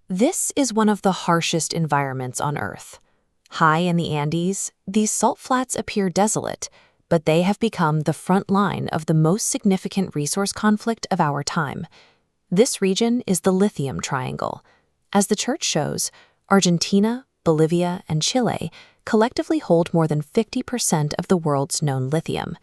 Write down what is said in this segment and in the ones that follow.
This is one of the harshest environments on Earth. High in the Andes, these salt flats appear desolate, but they have become the front line of the most significant resource conflict of our time. This region is the Lithium Triangle. As the chart shows, Argentina, Bolivia, and Chile collectively hold more than 50% of the world's known lithium.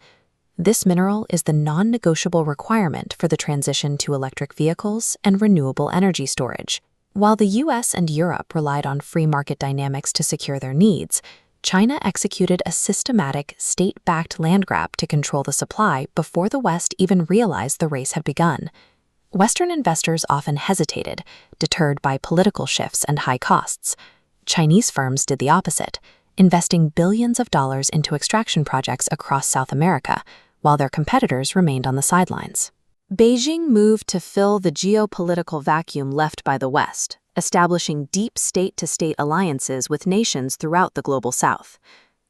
This mineral is the non-negotiable requirement for the transition to electric vehicles and renewable energy storage. While the US and Europe relied on free market dynamics to secure their needs, China executed a systematic, state-backed land grab to control the supply before the West even realized the race had begun. Western investors often hesitated, deterred by political shifts and high costs. Chinese firms did the opposite, investing billions of dollars into extraction projects across South America, while their competitors remained on the sidelines. Beijing moved to fill the geopolitical vacuum left by the West, establishing deep state-to-state alliances with nations throughout the global South.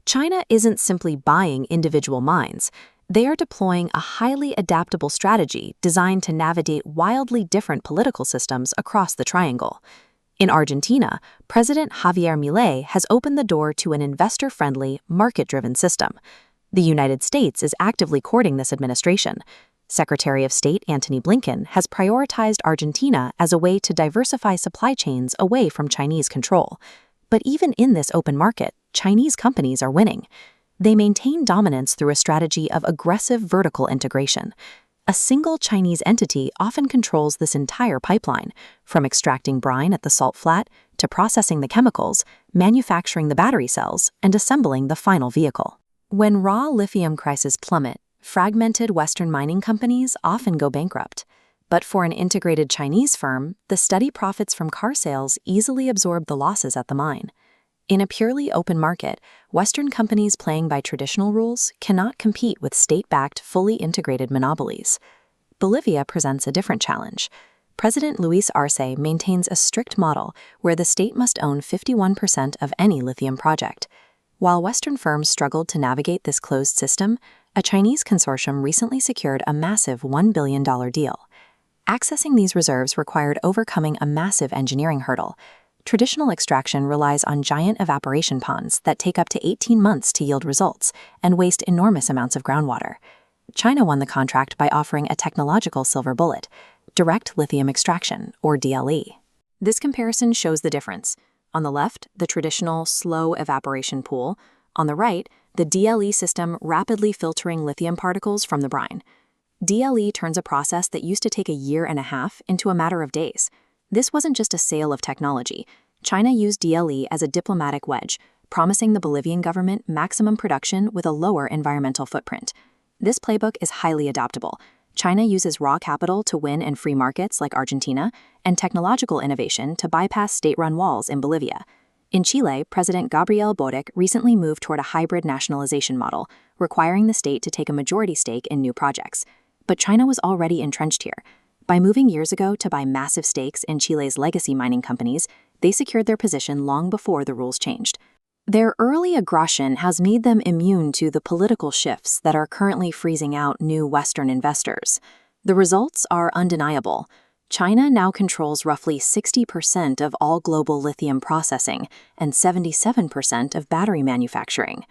China isn't simply buying individual mines. They are deploying a highly adaptable strategy designed to navigate wildly different political systems across the triangle. In Argentina, President Javier Milei has opened the door to an investor-friendly, market-driven system. The United States is actively courting this administration. Secretary of State Antony Blinken has prioritized Argentina as a way to diversify supply chains away from Chinese control. But even in this open market, Chinese companies are winning. They maintain dominance through a strategy of aggressive vertical integration. A single Chinese entity often controls this entire pipeline, from extracting brine at the salt flat to processing the chemicals, manufacturing the battery cells, and assembling the final vehicle. When raw lithium prices plummet, fragmented Western mining companies often go bankrupt. But for an integrated Chinese firm, the steady profits from car sales easily absorb the losses at the mine. In a purely open market, Western companies playing by traditional rules cannot compete with state-backed, fully integrated monopolies. Bolivia presents a different challenge. President Luis Arce maintains a strict model where the state must own 51% of any lithium project. While Western firms struggled to navigate this closed system, a Chinese consortium recently secured a massive $1 billion deal. Accessing these reserves required overcoming a massive engineering hurdle. Traditional extraction relies on giant evaporation ponds that take up to 18 months to yield results and waste enormous amounts of groundwater. China won the contract by offering a technological silver bullet, direct lithium extraction, or DLE. This comparison shows the difference. On the left, the traditional slow evaporation pool. On the right, the DLE system rapidly filtering lithium particles from the brine. DLE turns a process that used to take a year and a half into a matter of days. This wasn't just a sale of technology. China used DLE as a diplomatic wedge, promising the Bolivian government maximum production with a lower environmental footprint. This playbook is highly adaptable. China uses raw capital to win in free markets like Argentina, and technological innovation to bypass state-run walls in Bolivia. In Chile, President Gabriel Boric recently moved toward a hybrid nationalization model, requiring the state to take a majority stake in new projects. But China was already entrenched here. By moving years ago to buy massive stakes in Chile's legacy mining companies, they secured their position long before the rules changed. Their early aggression has made them immune to the political shifts that are currently freezing out new Western investors. The results are undeniable. China now controls roughly 60% of all global lithium processing and 77% of battery manufacturing.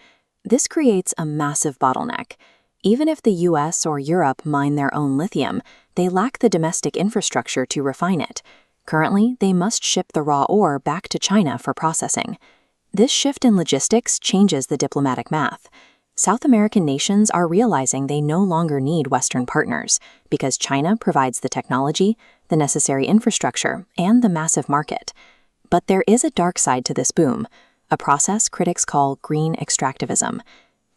This creates a massive bottleneck. Even if the US or Europe mine their own lithium, they lack the domestic infrastructure to refine it. Currently, they must ship the raw ore back to China for processing. This shift in logistics changes the diplomatic math. South American nations are realizing they no longer need Western partners because China provides the technology, the necessary infrastructure, and the massive market. But there is a dark side to this boom, a process critics call green extractivism.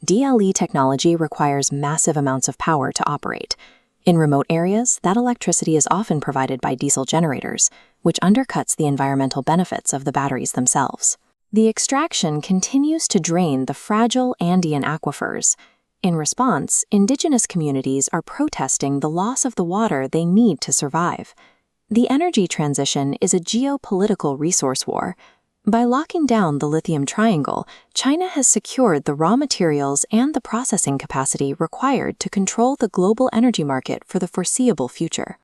DLE technology requires massive amounts of power to operate. In remote areas, that electricity is often provided by diesel generators, which undercuts the environmental benefits of the batteries themselves. The extraction continues to drain the fragile Andean aquifers. In response, indigenous communities are protesting the loss of the water they need to survive. The energy transition is a geopolitical resource war. By locking down the Lithium Triangle, China has secured the raw materials and the processing capacity required to control the global energy market for the foreseeable future.